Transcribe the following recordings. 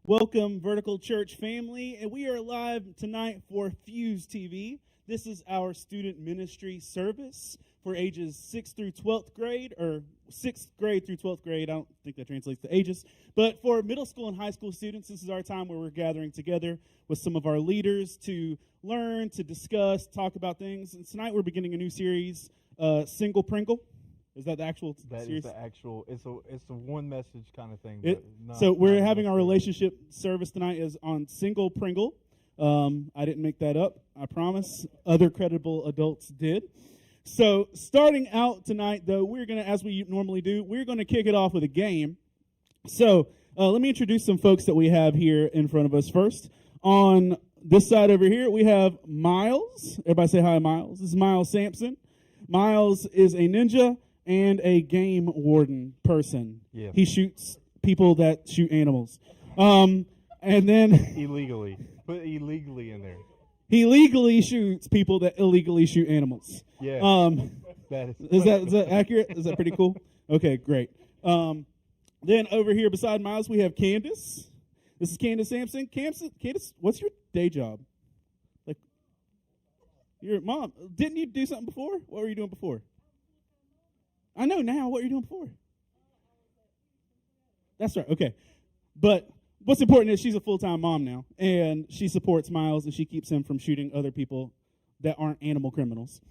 Welcome, Vertical Church family, and we are live tonight for Fuze TV. This is our student ministry service for ages 6th through 12th grade, or 6th grade through 12th grade. I don't think that translates to ages. But for middle school and high school students, this is our time where we're gathering together with some of our leaders to learn, to discuss, talk about things. And tonight we're beginning a new series, Single Pringle. Is that the actual That series? is the actual. It's a one message kind of thing. So we're having our relationship service tonight is on Single Pringle. I didn't make that up, I promise. Other credible adults did. So starting out tonight, though, we're going to, as we normally do, we're going to kick it off with a game. So let me introduce some folks that we have here in front of us first. On this side over here, we have Miles. Everybody say hi, Miles. This is Miles Sampson. Miles is a ninja and a game warden person. Yeah. He shoots people that shoot animals. And then illegally. Put illegally in there. He legally shoots people that illegally shoot animals. Yeah. Is that accurate? Is that pretty cool? Okay, great. Then over here beside Miles, we have Candace. This is Candace Sampson. Candace, what's your day job? Like, your mom. Didn't you do something before? What were you doing before? I know now. What were you doing before? That's right. Okay. But what's important is she's a full-time mom now, and she supports Miles, and she keeps him from shooting other people that aren't animal criminals.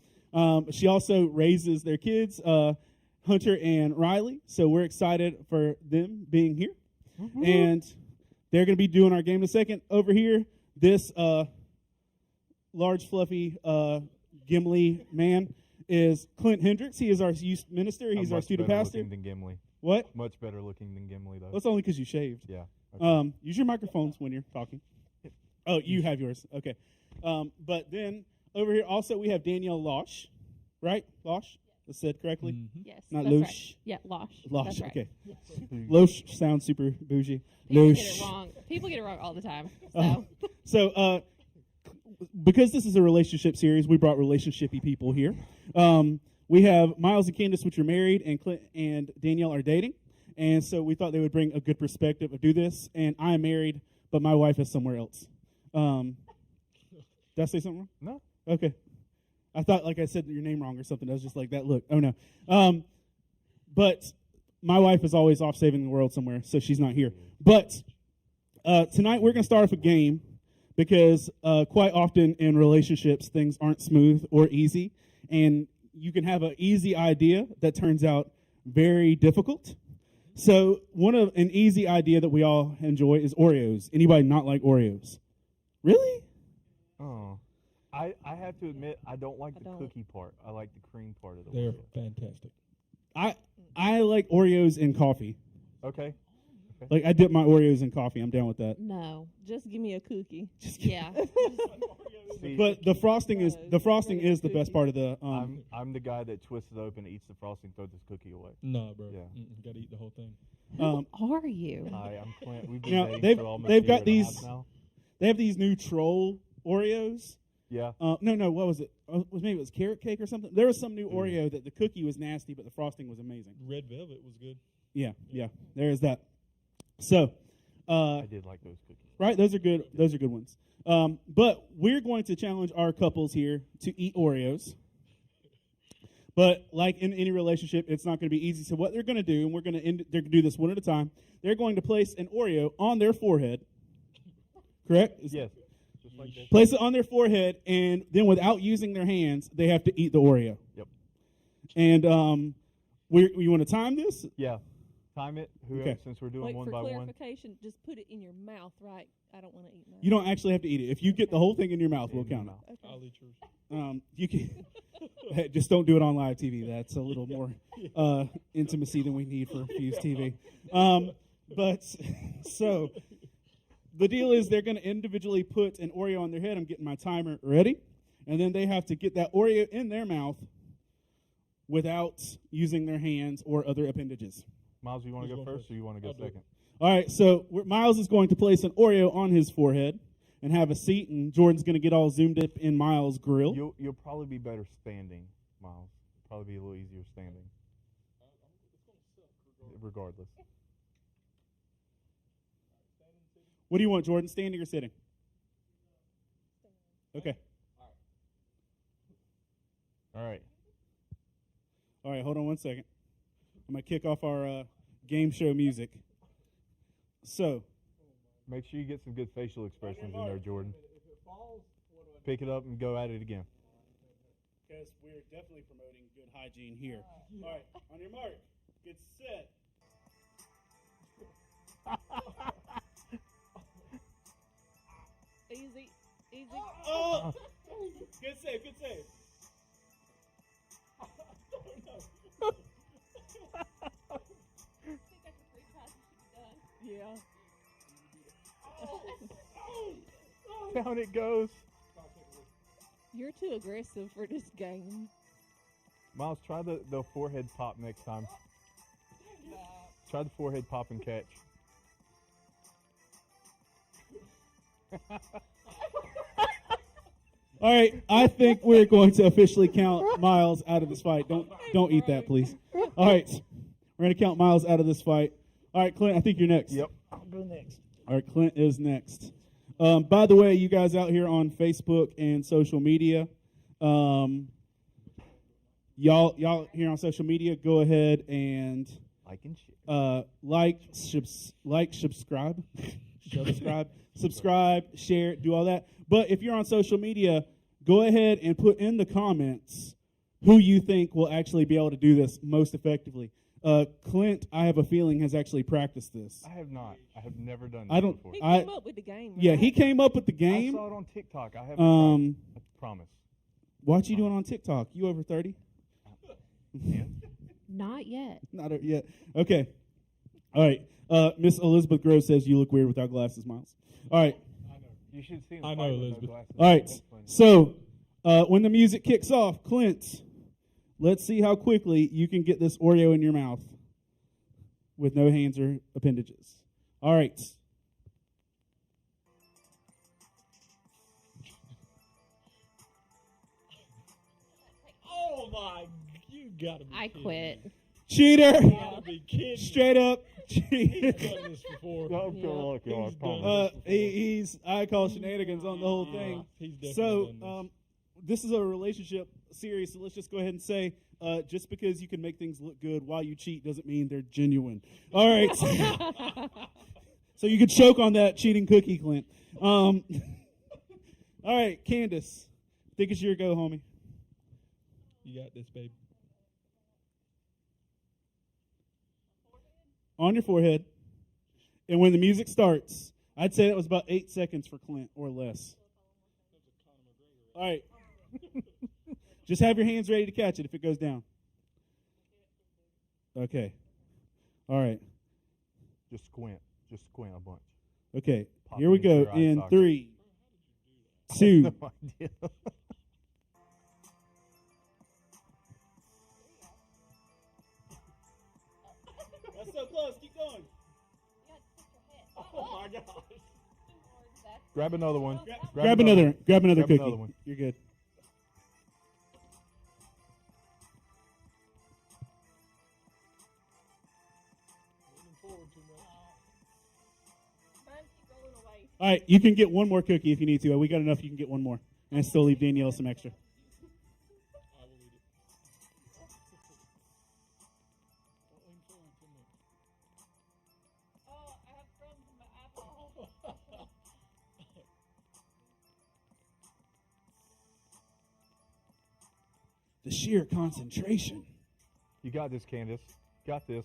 She also raises their kids, Hunter and Riley, so we're excited for them being here. Mm-hmm. And they're going to be doing our game in a second. Over here, this large, fluffy, Gimli man is Clint Hendrix. He is our youth minister. He's our student pastor. Much better looking than Gimli. What? Much better looking than Gimli, though. That's only because you shaved. Yeah. Okay. Use your microphones when you're talking. Oh, you have yours. Okay. But then over here also we have Danielle Losh, right? Losh? That's said correctly? Mm-hmm. Yes. Not that's Losh? Right. Yeah, Losh. Losh, that's right. Okay. Yes. Losh sounds super bougie. People Losh. get it wrong. People get it wrong all the time. So, because this is a relationship series, we brought relationshipy people here. We have Miles and Candace, which are married, and Clint and Danielle are dating. And so we thought they would bring a good perspective of do this. And I am married, but my wife is somewhere else. Did I say something wrong? No. Okay. I thought like I said your name wrong or something. I was just like that look. Oh, no. But my wife is always off saving the world somewhere, so she's not here. But tonight we're going to start off a game because quite often in relationships things aren't smooth or easy. And you can have an easy idea that turns out very difficult. So an easy idea that we all enjoy is Oreos. Anybody not like Oreos? Really? Oh. I have to admit, I don't like the cookie part. I like the cream part of the They're Oreo. fantastic. I like Oreos in coffee. Okay. Like, I dip my Oreos in coffee. I'm down with that. No, just give me a cookie. Yeah. But the frosting is the best part of the. I'm the guy that twists it open, eats the frosting, throws his cookie away. No, bro. Yeah. Got to eat the whole thing. Who are you? Hi, I'm Clint. We've been Now, dating for almost they've a got year and a these. half now. They have these new troll Oreos. Yeah. No. What was it? Maybe it was carrot cake or something. There was some new Oreo that the cookie was nasty, but the frosting was amazing. Red velvet was good. Yeah. There is that. So. I did like those cookies. Right, those are good. Those are good ones. But we're going to challenge our couples here to eat Oreos. But like in any relationship, it's not going to be easy. So what they're going to do, and they're going to do this one at a time. They're going to place an Oreo on their forehead. Correct? Yes. Just like this. Place it on their forehead, and then without using their hands, they have to eat the Oreo. Yep. And you want to time this? Yeah. time it. Whoever, Okay. since we're doing Wait, one for by one. clarification, just put it in your mouth, right? I don't want to eat mine. You don't actually have to eat it. If you get the whole thing in your mouth, we'll In your count it. mouth. Okay. I'll eat yours. You can just don't do it on live TV. That's a little more intimacy than we need for Fuze TV. But so the deal is they're going to individually put an Oreo on their head. I'm getting my timer ready, and then they have to get that Oreo in their mouth without using their hands or other appendages. Miles, you want to Who's go going first, or you want to go I'll do it. second? All right, so Miles is going to place an Oreo on his forehead and have a seat, and Jordan's going to get all zoomed up in Miles' grill. You'll probably be better standing, Miles. Probably be a little easier standing. Regardless. What do you want, Jordan, standing or sitting? Okay. All right. All right, hold on one second. I'm going to kick off our game show music. So, Make sure you get some good facial expressions in there, Jordan. Pick it up and go at it again. because we're definitely promoting good hygiene here. All right, on your mark, get set. Easy, easy. Oh! Good save, good save. Yeah. Down it goes. You're too aggressive for this game. Miles, try the forehead pop next time. Try the forehead pop and catch. All right, I think we're going to officially count Miles out of this fight. Don't eat that, please. All right, we're going to count Miles out of this fight. All right, Clint, I think you're next. Yep. I'll go next. All right, Clint is next. By the way, you guys out here on Facebook and social media, y'all here on social media, go ahead and Like and share. subscribe, share, do all that. But if you're on social media, go ahead and put in the comments who you think will actually be able to do this most effectively. Clint, I have a feeling, has actually practiced this. I have not. I have never done this I don't- before. He I- came up with the game. Yeah, he right? came up with the I game. saw it on TikTok. I haven't tried it. I promise. What you doing on TikTok? You over 30? Not yet. Not yet. Okay. All right. Miss Elizabeth Grove says you look weird without glasses, Miles. All right. You should see him I know, fight with no Elizabeth. glasses. All right. That's funny. So when the music kicks off, Clint, let's see how quickly you can get this Oreo in your mouth with no hands or appendages. All right. Oh my! You gotta be. I kidding quit. Me. Cheater. You gotta be kidding. Straight up cheater. He's done this before. I'm Yeah. feeling like y'all, I He's promise. done He's I call shenanigans on the whole thing. He's definitely So done this is a relationship series, so let's just go ahead and say just because you can make things look good while you cheat doesn't mean they're genuine. All right. So you could choke on that cheating cookie, Clint. All right, Candace. I think it's your go, homie. this. You got this, babe. On your forehead. And when the music starts, I'd say that was about 8 seconds for Clint or less. All right. Just have your hands ready to catch it if it goes down. Okay. All right. Just squint. Just squint a bunch. Okay. Pop Here we it into go your eye in socket. 3, 2. No idea. That's so close. Keep going. Oh my gosh. Grab another one. Grab another cookie. another one. You're good. All right, you can get one more cookie if you need to. We got enough. You can get one more, and still leave Danielle some extra. I will eat it. Don't lean forward too much. Oh, I have crumbs in my eyeball. The sheer concentration. You got this, Candace. Got this.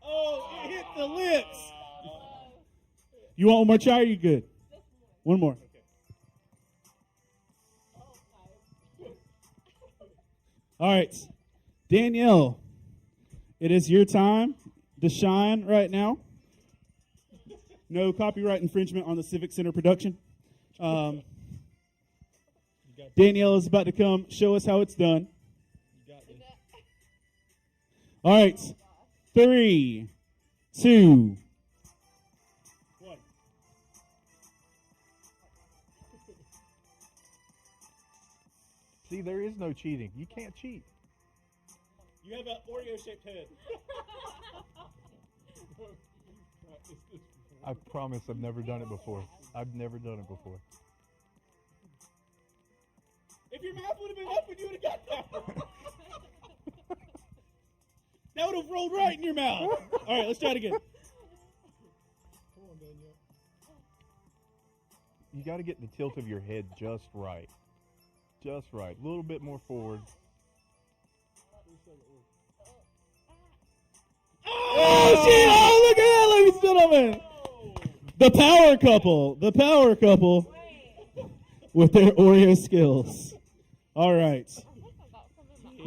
Oh, it hit the lips. You want one more try? Or you good? One more. All right, Danielle, it is your time to shine right now. No copyright infringement on the Civic Center production. Danielle is about to come show us how it's done. You got this. All right, 3, 2, 1. See, there is no cheating. You can't cheat. You have an Oreo-shaped head. I promise I've never done it before. I've never done it before. If your mouth would have been open, you would have got that one. That would have rolled right in your mouth. All right, let's try it again. Come on, Danielle. You got to get the tilt of your head just right. Just right. A little bit more forward. Oh, shit! Oh, look at that, ladies and gentlemen. The power couple with their Oreo skills. All right.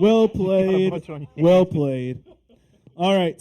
Well played. Well played. All right.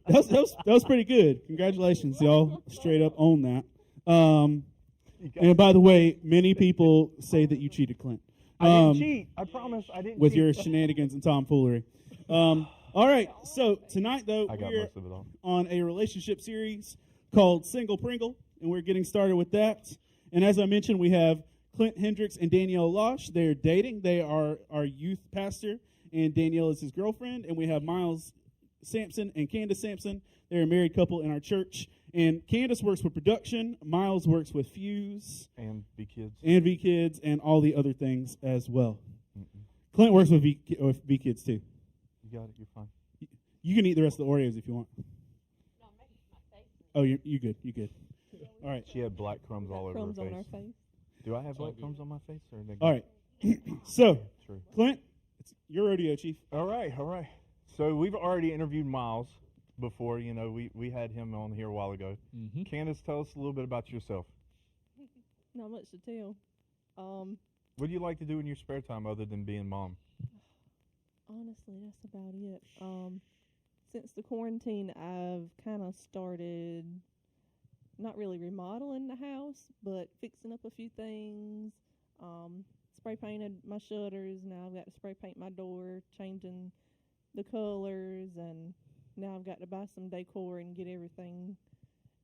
That was pretty good. Congratulations, y'all. Straight up own that. And by the way, many people say that you cheated, Clint. I didn't cheat. I promise I didn't with cheat. your shenanigans and tomfoolery. All right, so tonight, though, I got we're most of it all. on a relationship series called Single Pringle, and we're getting started with that. And as I mentioned, we have Clint Hendrix and Danielle Losh. They're dating. They are our youth pastor, and Danielle is his girlfriend. And we have Miles Sampson and Candace Sampson. They're a married couple in our church. And Candace works with production. Miles works with Fuze. And V Kids. And V Kids and all the other things as well. Clint works with V Kids too. You got it. You're fine. You can eat the rest of the Oreos if you want. Oh, you good. You good. All right. She had black crumbs all over Crumbs her on face. our face. Do I have black good. crumbs on my face? Or are they All right. So, True. Clint, it's your rodeo, Chief. All right. So we've already interviewed Miles before. You know, we had him on here a while ago. Mm-hmm. Candace, tell us a little bit about yourself. Not much to tell. What do you like to do in your spare time other than being mom? Honestly, that's about it. Since the quarantine, I've kind of started not really remodeling the house, but fixing up a few things. Spray painted my shutters. Now I've got to spray paint my door, changing the colors, and now I've got to buy some decor and get everything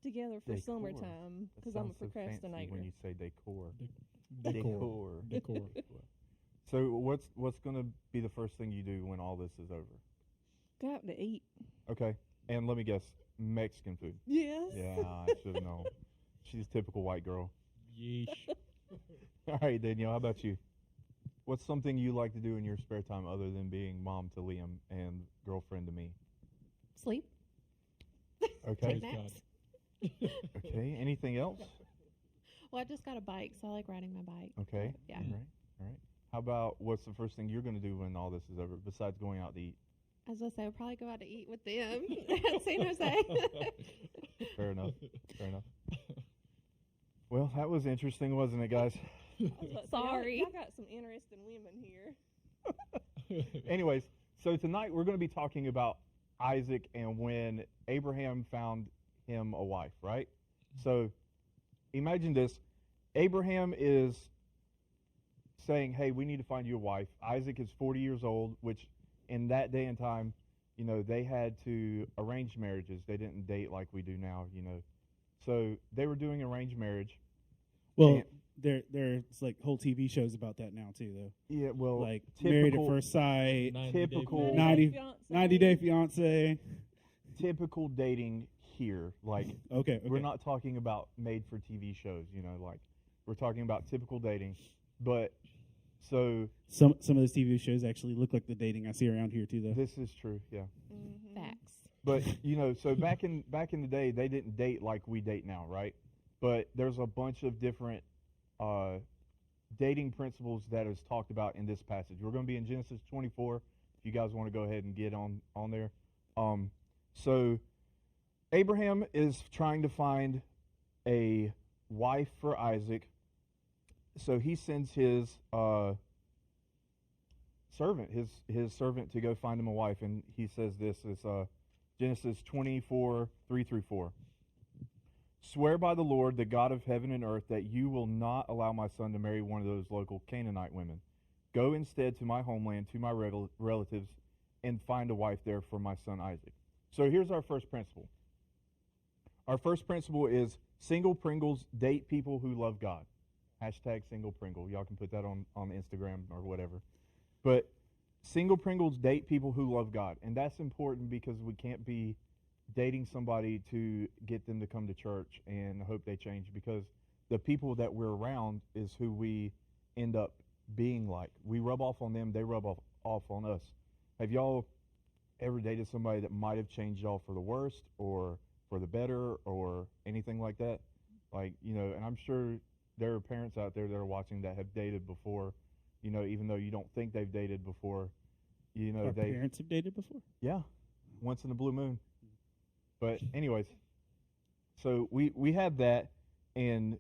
together for Decor. summertime That because I'm a sounds so fancy procrastinator. when you say decor. Decor. Decor. So what's going to be the first thing you do when all this is over? Go out to eat. Okay. And let me guess, Mexican food. Yes. Yeah, I should have known. She's a typical white girl. Yeesh. All right, Danielle, how about you? What's something you like to do in your spare time other than being mom to Liam and girlfriend to me? Sleep. Okay. Take naps. Okay. Anything else? Well, I just got a bike, so I like riding my bike. Okay. Yeah. All right. How about what's the first thing you're going to do when all this is over besides going out to eat? As I say, I'll probably go out to eat with them at San Jose. Fair enough. Well, that was interesting, wasn't it, guys? Sorry. I got some interesting women here. Anyways, so tonight we're going to be talking about Isaac and when Abraham found him a wife, right? So imagine this. Abraham is saying, hey, we need to find you a wife. Isaac is 40 years old, which in that day and time, you know, they had to arrange marriages. They didn't date like we do now, you know. So they were doing arranged marriage. Well, there's like whole TV shows about that now too, though. Yeah, well, Like Married at typical, First Sight, 90 Day typical, Fiancé. 90 Day Fiance. typical dating here. Like, Okay. we're not talking about made-for-TV shows, you know, like, we're talking about typical dating. But, so, Some of those TV shows actually look like the dating I see around here too, though. this is true, yeah. Facts. But, you know, so back in the day, they didn't date like we date now, right? But there's a bunch of different dating principles that is talked about in this passage. We're going to be in Genesis 24, if you guys want to go ahead and get on there. So Abraham is trying to find a wife for Isaac, so he sends his servant, his servant, to go find him a wife, and he says this is Genesis 24:3-4. Swear by the Lord, the God of heaven and earth, that you will not allow my son to marry one of those local Canaanite women. Go instead to my homeland, to my relatives, and find a wife there for my son Isaac. So here's our first principle. Our first principle is single Pringles date people who love God. Hashtag single Pringle. Y'all can put that on Instagram or whatever. But single Pringles date people who love God. And that's important because we can't be dating somebody to get them to come to church and hope they change, because the people that we're around is who we end up being like. We rub off on them, they rub off on us. Have y'all ever dated somebody that might have changed y'all for the worst or for the better or anything like that? Like, and I'm sure there are parents out there that are watching that have dated before, even though you don't think they've dated before, Our parents have dated before? Yeah, once in a blue moon. But anyways, so we have that, and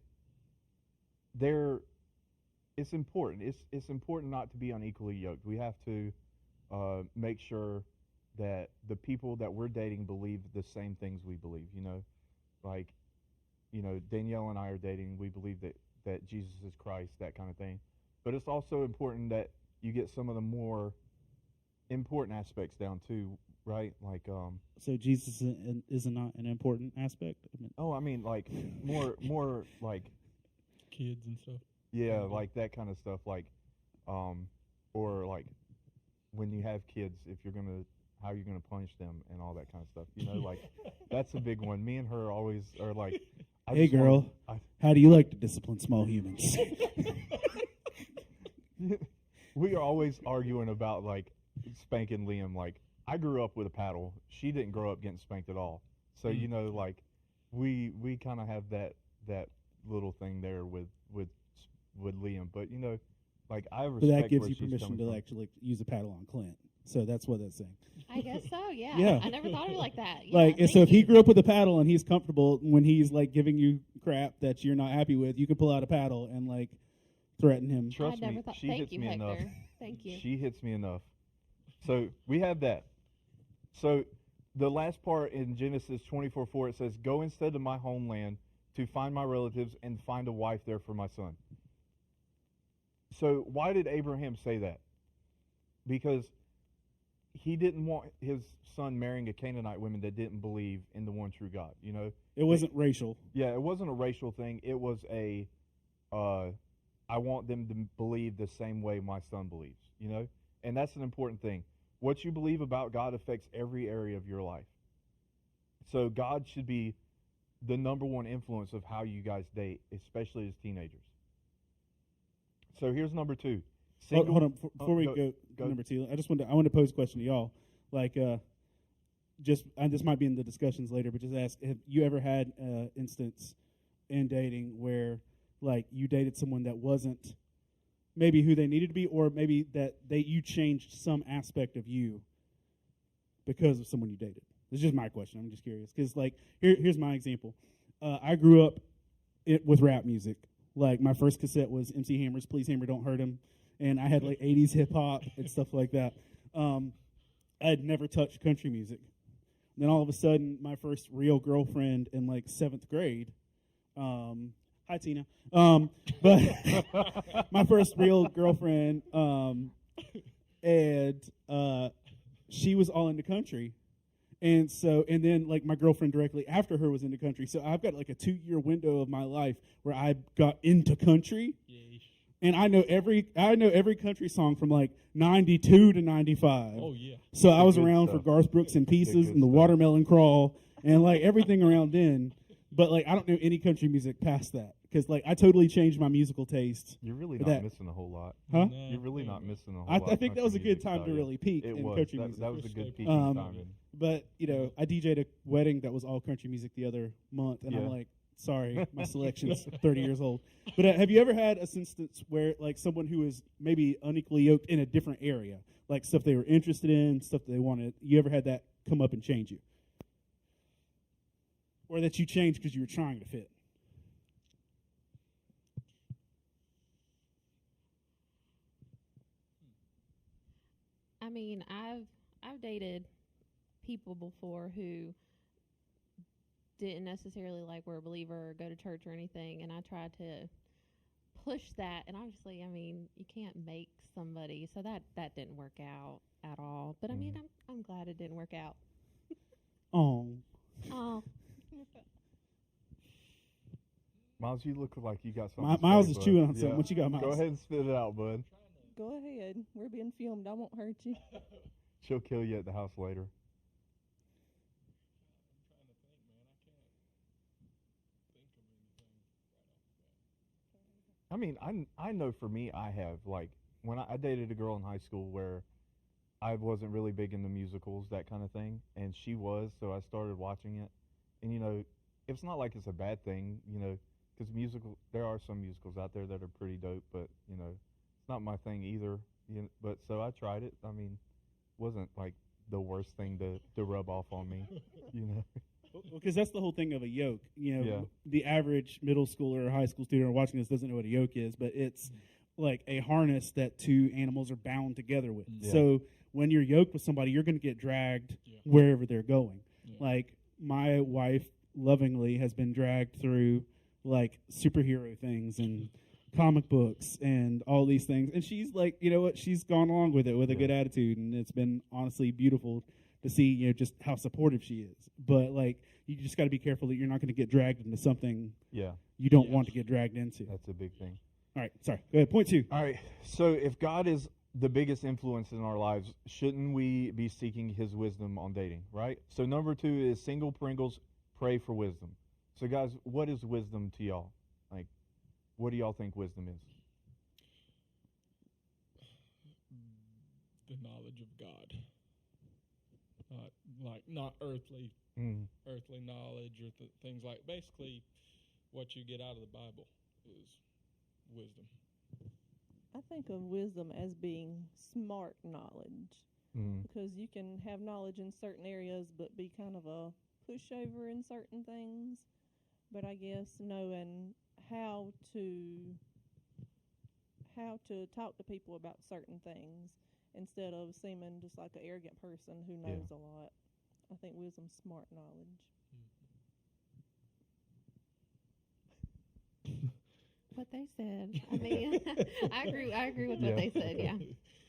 it's important. It's important not to be unequally yoked. We have to make sure that the people that we're dating believe the same things we believe. Like, Danielle and I are dating. We believe that Jesus is Christ, that kind of thing. But it's also important that you get some of the more important aspects down too, right? Like, so Jesus is not an important aspect. I mean, like more like Kids and stuff. yeah, like that kind of stuff. Like, or like when you have kids, how you're gonna punish them and all that kind of stuff. Like that's a big one. Me and her always are like, hey girl, how do you like to discipline small humans? We are always arguing about like spanking Liam. Like, I grew up with a paddle. She didn't grow up getting spanked at all. So like we kind of have that little thing there with Liam. But like I respect. But that gives where you she's permission coming to from. actually use a paddle on Clint. So that's what that's saying. I guess so, yeah. Yeah. I never thought of it like that. Yeah, Like, and so thank if he you. grew up with a paddle and he's comfortable when he's like giving you crap that you're not happy with, you can pull out a paddle and like threaten him. Trust I me, never thought. she Thank hits you, me Hector. enough. Thank you. She hits me enough. So we have that. So the last part in Genesis 24:4, it says, "Go instead to my homeland to find my relatives and find a wife there for my son." So why did Abraham say that? Because he didn't want his son marrying a Canaanite woman that didn't believe in the one true God. It wasn't racial. Yeah, it wasn't a racial thing. It was I want them to believe the same way my son believes, And that's an important thing. What you believe about God affects every area of your life. So God should be the number one influence of how you guys date, especially as teenagers. So here's number 2. Hold on, before we go number 2, I want to pose a question to y'all. Like, this might be in the discussions later, but just ask: have you ever had an instance in dating where, like, you dated someone that wasn't maybe who they needed to be, or maybe that you changed some aspect of you because of someone you dated? It's just my question. I'm just curious because, like, here's my example. I grew up with rap music. Like, my first cassette was MC Hammer's "Please Hammer, Don't Hurt Him," and I had like 80s hip hop and stuff like that. I had never touched country music. Then all of a sudden, my first real girlfriend in like 7th grade. Hi, Tina. But my first real girlfriend, and she was all into country. And then like my girlfriend directly after her was into country. So I've got like a 2-year window of my life where I got into country. Yeesh. And I know every country song from like 92 to 95. Oh, yeah. So I was good around stuff. for Garth Brooks and Pieces Good and the stuff. Watermelon Crawl and like everything around then. But like I don't know any country music past that because like I totally changed my musical taste. You're really But not that- missing a whole lot. Huh? No, You're really yeah. not missing a whole I lot. of think that was a country good music time to style. really peak It in was. country That, music. that was a good peaking Um, time. But I DJ'd a wedding that was all country music the other month, and I'm Yeah. like, sorry, my selection's 30 years old. But have you ever had a instance where like someone who is maybe unequally yoked in a different area, like stuff they were interested in, stuff they wanted? You ever had that come up and change you? or that you changed because you were trying to fit? I mean, I've dated people before who didn't necessarily like were a believer or go to church or anything, and I tried to push that, and obviously, I mean, you can't make somebody, so that didn't work out at all. But I mean, I'm glad it didn't work out. Oh, Oh, Miles, you look like you got something. Miles to is say, chewing bud. on something. What you got, Miles? Go ahead and spit it out, bud. Go ahead. We're being filmed. I won't hurt you. She'll kill you at the house later. I mean, I know for me, I have, like, when I dated a girl in high school where I wasn't really big into musicals, that kind of thing, and she was, so I started watching it. And, you know, it's not like it's a bad thing, you know, because there are some musicals out there that are pretty dope, but, you know, it's not my thing either. You know, but so I tried it. I mean, wasn't like the worst thing to rub off on me, you know. Because that's the whole thing of a yoke. You know, Yeah. the average middle schooler or high school student watching this doesn't know what a yoke is, but it's like a harness that two animals are bound together with. Yeah. So when you're yoked with somebody, you're going to get dragged Yeah. wherever they're going. Yeah. Like my wife lovingly has been dragged through like superhero things and comic books and all these things, and she's like, you know what, she's gone along with it with a good attitude, and it's been honestly beautiful to see, you know, just how supportive she is. But like, you just got to be careful that you're not going to get dragged into something you don't want to get dragged into. That's a big thing. All right, sorry, go ahead. Point 2. All right, so if God is the biggest influence in our lives, shouldn't we be seeking his wisdom on dating, right? So number 2 is single Pringles, pray for wisdom. So guys, what is wisdom to y'all? Like, what do y'all think wisdom is? The knowledge of God. Not earthly knowledge or things like. Basically, what you get out of the Bible is wisdom. I think of wisdom as being smart knowledge, because you can have knowledge in certain areas but be kind of a pushover in certain things. But I guess knowing how to talk to people about certain things instead of seeming just like an arrogant person who knows a lot. I think wisdom's smart knowledge. what they said. I mean, I agree with what they said. Yeah.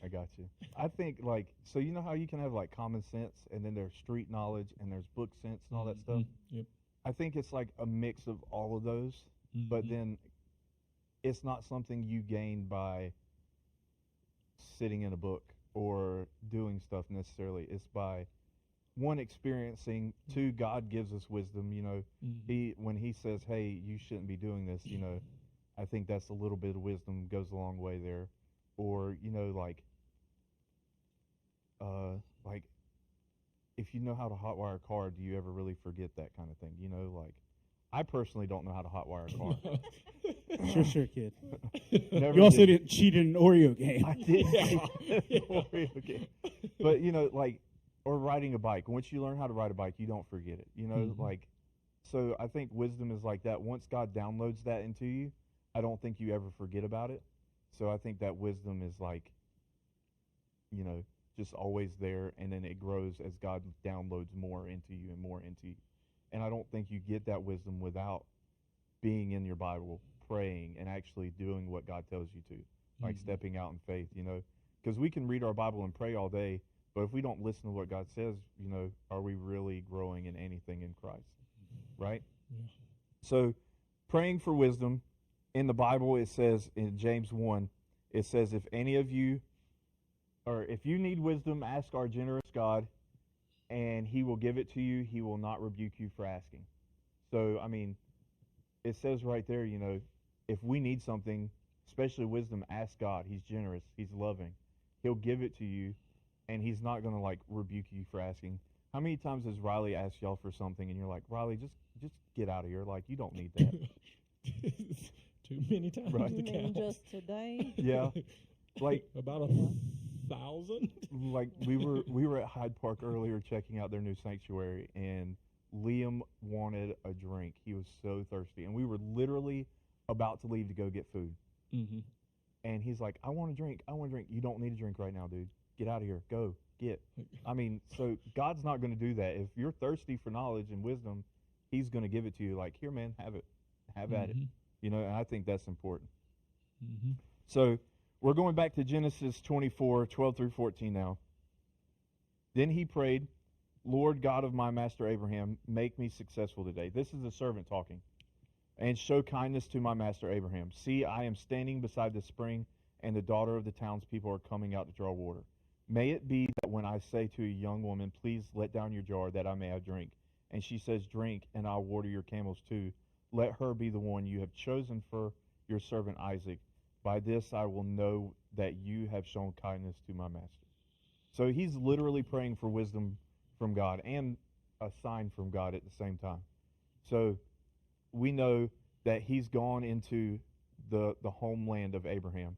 I got you. I think, like, so you know how you can have, like, common sense, and then there's street knowledge, and there's book sense and all that stuff? Yep. I think it's like a mix of all of those, but then it's not something you gain by sitting in a book or doing stuff necessarily. It's by, one, experiencing, two, God gives us wisdom, you know. When he says, hey, you shouldn't be doing this, you know, I think that's a little bit of wisdom, goes a long way there. Or, you know, like if you know how to hotwire a car, do you ever really forget that kind of thing? You know, like, I personally don't know how to hotwire a car. Sure, kid. Never You also did. didn't cheat in an Oreo game. I did. Oreo game. But, you know, like, or riding a bike. Once you learn how to ride a bike, you don't forget it. You know, like, so I think wisdom is like that. Once God downloads that into you, I don't think you ever forget about it. So I think that wisdom is like, you know, just always there, and then it grows as God downloads more into you and more into you. And I don't think you get that wisdom without being in your Bible, praying, and actually doing what God tells you to, like stepping out in faith, you know. Because we can read our Bible and pray all day, but if we don't listen to what God says, you know, are we really growing in anything in Christ, right? Yeah. So praying for wisdom, in the Bible it says, in James 1, it says, if any of you, or if you need wisdom, ask our generous God, and he will give it to you. He will not rebuke you for asking. So, I mean, it says right there, you know, if we need something, especially wisdom, ask God. He's generous. He's loving. He'll give it to you, and he's not going to, like, rebuke you for asking. How many times has Riley asked y'all for something, and you're like, Riley, just get out of here. Like, you don't need that. Too many times Right. to You mean count. just today? Yeah. Like, About 1,000? like we were at Hyde Park earlier checking out their new sanctuary, and Liam wanted a drink. He was so thirsty. And we were literally about to leave to go get food. Mm-hmm. And he's like, I want a drink. I want a drink. You don't need a drink right now, dude. Get out of here. Go. Get. I mean, so God's not going to do that. If you're thirsty for knowledge and wisdom, he's going to give it to you. Like, here, man, have it. Have at it. You know, and I think that's important. Mm-hmm. So we're going back to Genesis 24, 12 through 14 now. Then he prayed, Lord God of my master Abraham, make me successful today. This is the servant talking. And show kindness to my master Abraham. See, I am standing beside the spring, and the daughter of the townspeople are coming out to draw water. May it be that when I say to a young woman, please let down your jar that I may have drink, and she says, drink, and I'll water your camels too, let her be the one you have chosen for your servant Isaac. By this I will know that you have shown kindness to my master. So he's literally praying for wisdom from God and a sign from God at the same time. So we know that he's gone into the homeland of Abraham.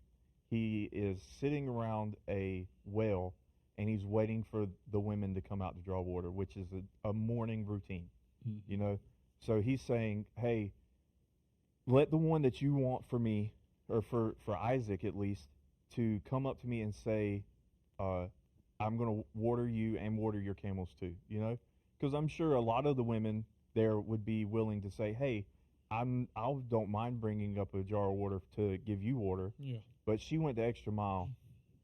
He is sitting around a well, and he's waiting for the women to come out to draw water, which is a morning routine, you know. So he's saying, hey, let the one that you want for me, or for Isaac at least, to come up to me and say, I'm going to water you and water your camels too, you know. Because I'm sure a lot of the women there would be willing to say, hey, I don't mind bringing up a jar of water to give you water. Yeah. But she went the extra mile.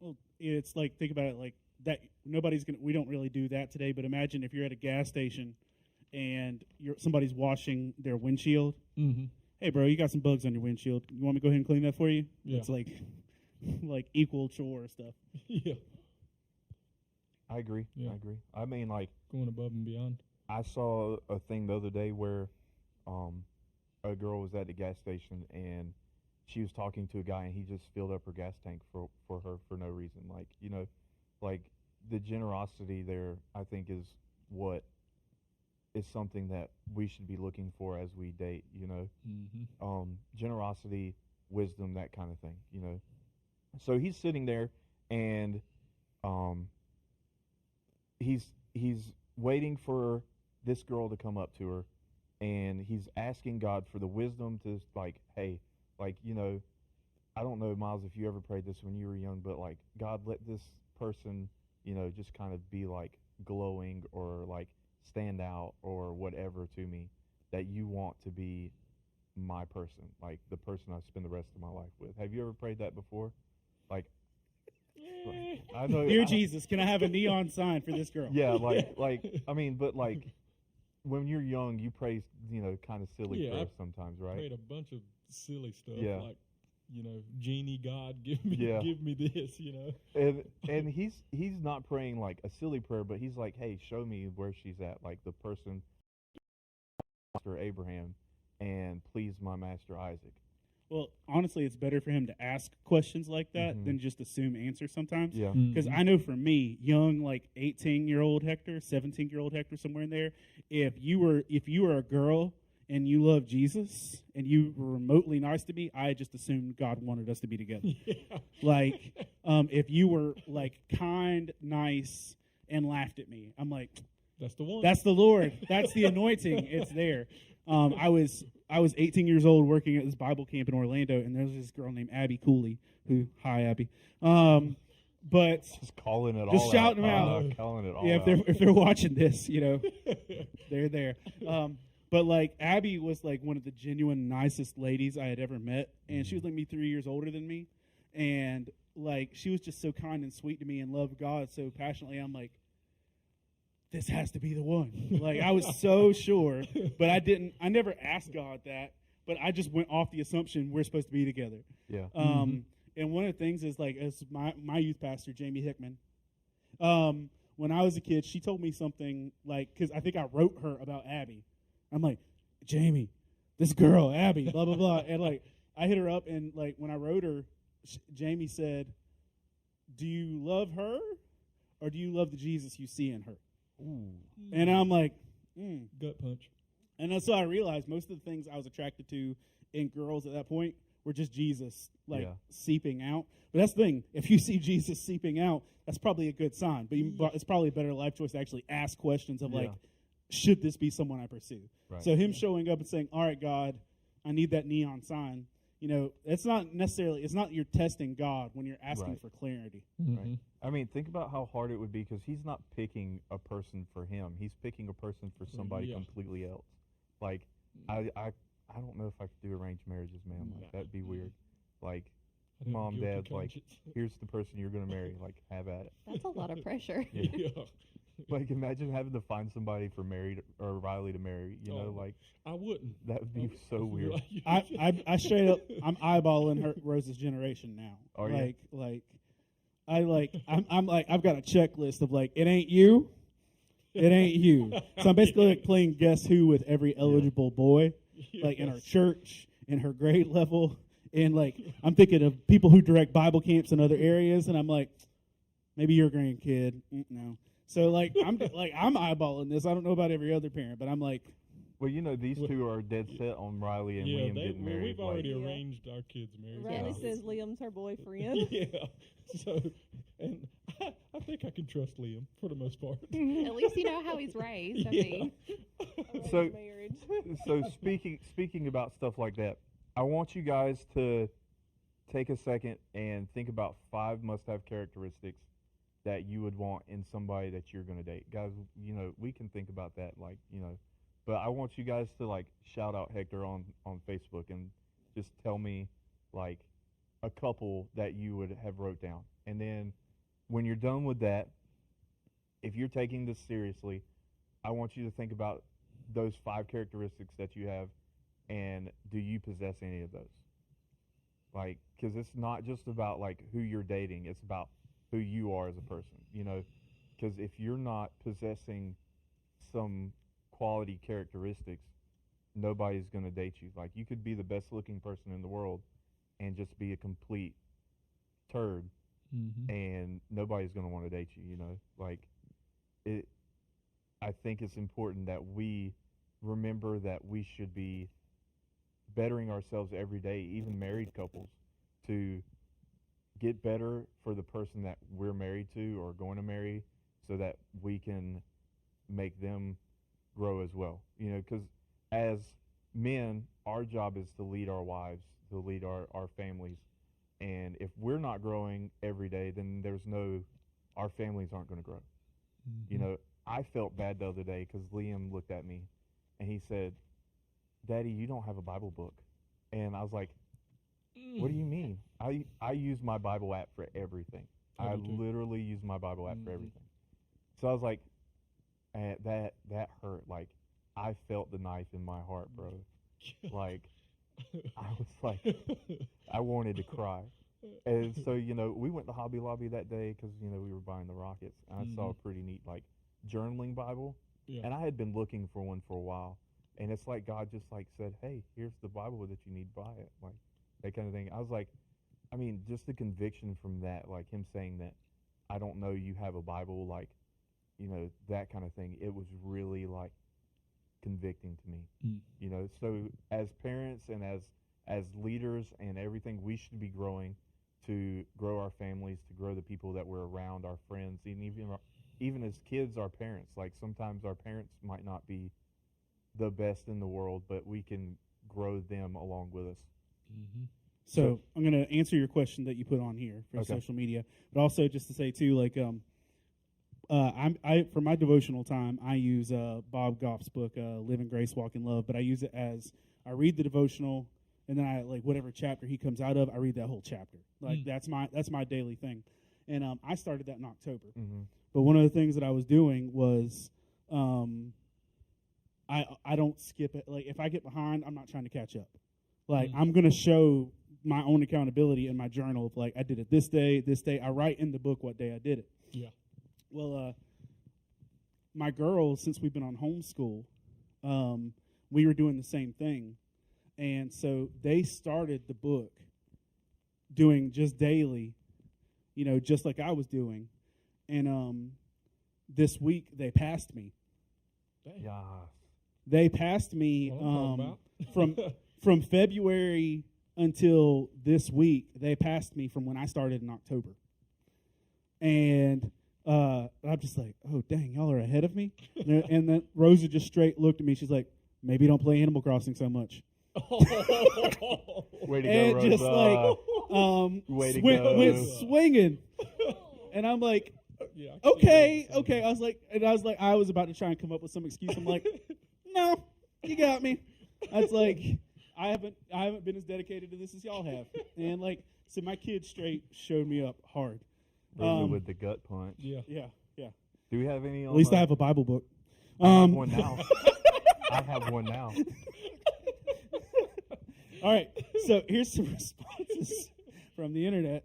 Well, it's like, think about it like that. We don't really do that today, but imagine if you're at a gas station and somebody's washing their windshield. Mm-hmm. Hey, bro, you got some bugs on your windshield. You want me to go ahead and clean that for you? Yeah. It's like equal chore stuff. Yeah. I agree. Yeah. I agree. I mean, like, Going above and beyond. I saw a thing the other day where a girl was at the gas station and she was talking to a guy and he just filled up her gas tank for her for no reason. Like, you know, like the generosity there, I think, is what is something that we should be looking for as we date, you know. Mm-hmm. Generosity, wisdom, that kind of thing, you know. So he's sitting there and he's waiting for this girl to come up to her, and he's asking God for the wisdom to, like, hey, like, you know, I don't know, Miles, if you ever prayed this when you were young, but, like, God, let this person, you know, just kind of be, like, glowing or, like, stand out or whatever to me, that you want to be my person, like, the person I spend the rest of my life with. Have you ever prayed that before? Like, I know. Dear Jesus, can I have a neon sign for this girl? Yeah, like, I mean, but, like, when you're young, you pray, you know, kind of silly prayers sometimes, right? Prayed a bunch of silly stuff, Yeah. like, you know, genie God, give me this, you know. And he's not praying like a silly prayer, but he's like, hey, show me where she's at, like the person, Master Abraham, and please my master Isaac. Well, honestly, it's better for him to ask questions like that than just assume answers sometimes. Yeah. Because I know for me, young, like 18-year-old Hector, 17-year-old Hector, somewhere in there, if you were a girl and you love Jesus and you were remotely nice to me, I just assumed God wanted us to be together. Yeah. Like, if you were like kind, nice, and laughed at me, I'm like, that's the one. that's the Lord. That's the anointing. It's there. I was 18 years old working at this Bible camp in Orlando, and there was this girl named Abby Cooley, hi Abby. But just calling it just all shouting out. them out. Calling it all yeah, out. if they're watching this, you know, they're there. But like Abby was like one of the genuine nicest ladies I had ever met, and she was like me 3 years older than me, and like she was just so kind and sweet to me and loved God so passionately. I'm like, this has to be the one. Like I was so sure, but I never asked God that, but I just went off the assumption we're supposed to be together. Yeah. And one of the things is like, as my youth pastor, Jamie Hickman, when I was a kid, she told me something like, because I think I wrote her about Abby. I'm like, Jamie, this girl, Abby, blah, blah, blah. And like, I hit her up, and like, when I wrote her, Jamie said, do you love her, or do you love the Jesus you see in her? Ooh. And I'm like, gut punch. And so I realized most of the things I was attracted to in girls at that point were just Jesus, like seeping out. But that's the thing. If you see Jesus seeping out, that's probably a good sign. But it's probably a better life choice to actually ask questions of like, should this be someone I pursue? Right. So him showing up and saying, all right, God, I need that neon sign. It's not you're testing God when you're asking Right. for clarity. Right. I mean, think about how hard it would be, because he's not picking a person for him. He's picking a person for somebody completely else. Like, I don't know if I could do arranged marriages, man. Like, that'd be weird. Like, mom, dad, like, here's the person you're going to marry. Like, have at it. That's a lot of pressure. Yeah. Like, imagine having to find somebody for Riley to marry. Like, I wouldn't. that would be so weird. I straight up, I'm eyeballing Rose's generation now. Are you? I'm like, I've got a checklist of like, it ain't you. It ain't you. So I'm basically like playing Guess Who with every eligible boy, like in our church, in her grade level. And like, I'm thinking of people who direct Bible camps in other areas. And I'm like, maybe your grandkid. No. So like, I'm eyeballing this. I don't know about every other parent, but I'm like, well, these two are dead set on Riley and Liam getting married. We've already like, arranged our kids' marriage. Riley says Liam's her boyfriend. Yeah. So, and I think I can trust Liam for the most part. At least you know how he's raised. I mean, So- marriage. So speaking about stuff like that, I want you guys to take a second and think about 5 must-have characteristics that you would want in somebody that you're going to date. Guys, we can think about that, like, but I want you guys to, like, shout out Hector on Facebook and just tell me, like, a couple that you would have wrote down. And then when you're done with that, if you're taking this seriously, I want you to think about those 5 characteristics that you have, and do you possess any of those? Like, because it's not just about, like, who you're dating. It's about who you are as a person, because if you're not possessing some quality characteristics, nobody's going to date you. Like, you could be the best looking person in the world and just be a complete turd, and nobody's going to want to date you, like it. I think it's important that we remember that we should be bettering ourselves every day, even married couples, to get better for the person that we're married to or going to marry, so that we can make them grow as well. Because as men, our job is to lead our wives, to lead our families. And if we're not growing every day, then our families aren't going to grow. I felt bad the other day because Liam looked at me and he said, "Daddy, you don't have a Bible book." And I was like, "What do you mean?" I use my Bible app for everything. I literally use my Bible app for everything. So I was like, that hurt. Like, I felt the knife in my heart, bro. Like, I was like, I wanted to cry. And so, we went to Hobby Lobby that day because, we were buying the rockets. And I saw a pretty neat, like, journaling Bible. Yeah. And I had been looking for one for a while. And it's like God just, like, said, "Hey, here's the Bible that you need, buy it." Like, that kind of thing. I was like, I mean, just the conviction from that, like him saying that, "I don't know you have a Bible," like, that kind of thing. It was really, like, convicting to me. So as parents and as leaders and everything, we should be growing to grow our families, to grow the people that we're around, our friends, and even as kids, our parents. Like, sometimes our parents might not be the best in the world, but we can grow them along with us. So I'm going to answer your question that you put on here for social media, but also just to say too, like, I for my devotional time, I use Bob Goff's book, Live in Grace, Walk in Love, but I use it as I read the devotional, and then I, like, whatever chapter he comes out of, I read that whole chapter. Like, that's my daily thing. And I started that in October. But one of the things that I was doing was I don't skip it. Like, if I get behind, I'm not trying to catch up. Like, I'm going to show my own accountability in my journal of, like, I did it this day. I write in the book what day I did it. Yeah. Well, my girls, since we've been on homeschool, we were doing the same thing. And so they started the book doing just daily, just like I was doing. And this week they passed me. Yeah. They passed me from February until this week. They passed me from when I started in October. And I'm just like, oh, dang, y'all are ahead of me. And then Rosa just straight looked at me. She's like, maybe don't play Animal Crossing so much. Way to And go, Rosa. just like, Way to go. went swinging. And I'm like, Yeah, okay. I was about to try and come up with some excuse. I'm like, no, you got me. I was like, I haven't been as dedicated to this as y'all have. And like, so my kid straight showed me up hard. Rosa with the gut punch. Yeah. Yeah. Do we have any? At least I have a Bible book. I have one now. I have one now. All right, so here's some responses from the internet.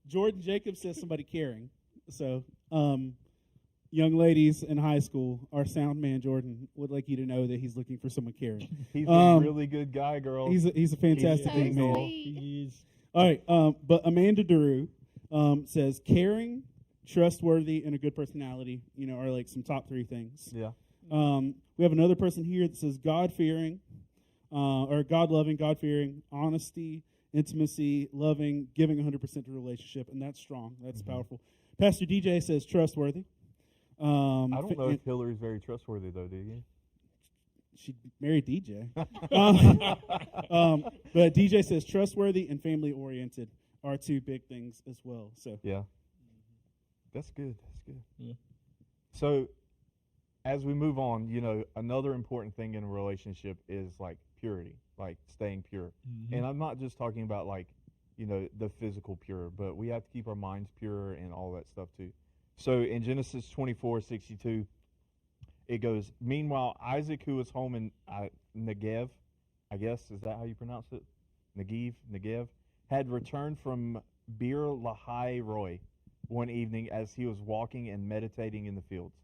Jordan Jacobs says somebody caring. So, young ladies in high school, our sound man Jordan would like you to know that he's looking for someone caring. He's a really good guy, girl. He's a fantastic So young man. sweet. He is. All right, but Amanda Daru says caring, trustworthy, and a good personality. Are like some top 3 things. Yeah. We have another person here that says God-fearing, or God-loving, God-fearing, honesty, intimacy, loving, giving 100% to a relationship, and that's strong. That's powerful. Pastor DJ says trustworthy. I don't know if Hillary's very trustworthy, though, do you? She married DJ. But DJ says trustworthy and family-oriented are 2 big things as well. So Yeah. That's good. Yeah. So, as we move on, another important thing in a relationship is like purity, like staying pure. Mm-hmm. And I'm not just talking about like, the physical pure, but we have to keep our minds pure and all that stuff too. So in Genesis 24:62, it goes, meanwhile, Isaac, who was home in Negev, I guess, is that how you pronounce it? Negev, had returned from Bir Lahai Roy one evening as he was walking and meditating in the fields.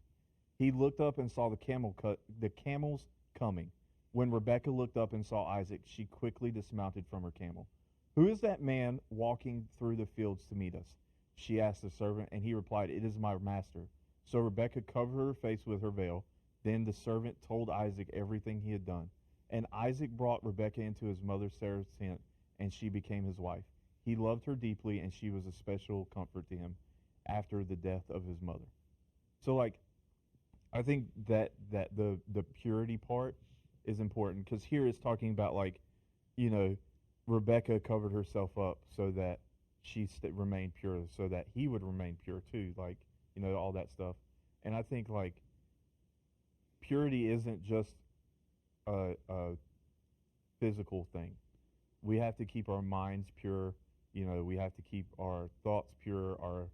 He looked up and saw the camels coming. When Rebekah looked up and saw Isaac, she quickly dismounted from her camel. Who is that man walking through the fields to meet us? She asked the servant, and he replied, it is my master. So Rebekah covered her face with her veil. Then the servant told Isaac everything he had done. And Isaac brought Rebekah into his mother Sarah's tent, and she became his wife. He loved her deeply, and she was a special comfort to him after the death of his mother. So, like, I think that the purity part is important, because here it's talking about, like, Rebekah covered herself up so that she remained pure, so that he would remain pure too, like, all that stuff. And I think, like, purity isn't just a physical thing. We have to keep our minds pure. We have to keep our thoughts pure, our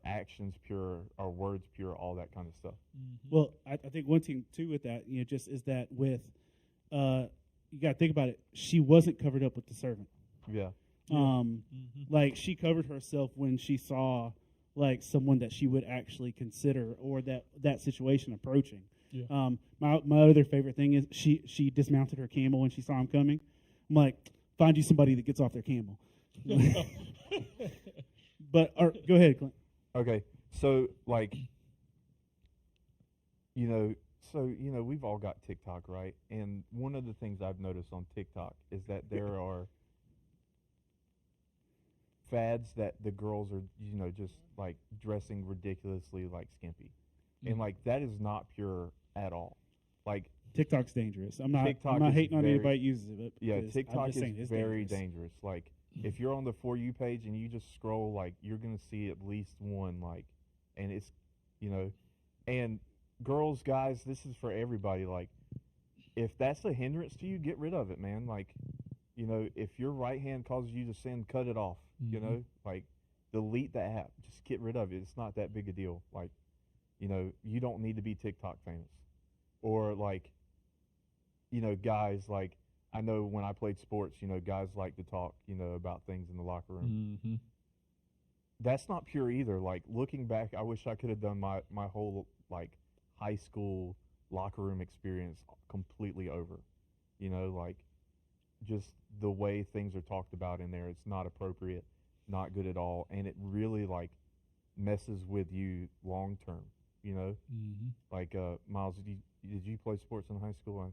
actions pure, our words pure, all that kind of stuff. Mm-hmm. Well, I think one thing too with that, just is that with, you got to think about it. She wasn't covered up with the servant. Yeah. Like, she covered herself when she saw like someone that she would actually consider, or that situation approaching. Yeah. My other favorite thing is she dismounted her camel when she saw him coming. I'm like, find you somebody that gets off their camel. But go ahead, Clint. Okay, so like, we've all got TikTok, right? And one of the things I've noticed on TikTok is that there are fads that the girls are, just like dressing ridiculously like skimpy, and like that is not pure at all. Like, TikTok's dangerous. I'm not TikTok hating is on very- anybody that uses it. Yeah, because I'm TikTok just is saying it's very dangerous. Like, if you're on the For You page and you just scroll, like, you're going to see at least one, like, and it's, and girls, guys, this is for everybody. Like, if that's a hindrance to you, get rid of it, man. Like, if your right hand causes you to sin, cut it off, like, delete the app. Just get rid of it. It's not that big a deal. Like, you don't need to be TikTok famous. Or, like, guys, like, I know when I played sports, guys like to talk, about things in the locker room. Mm-hmm. That's not pure either. Like, looking back, I wish I could have done my whole, like, high school locker room experience completely over. Like, just the way things are talked about in there, it's not appropriate, not good at all, and it really, like, messes with you long term, Mm-hmm. Like, Miles, did you play sports in high school?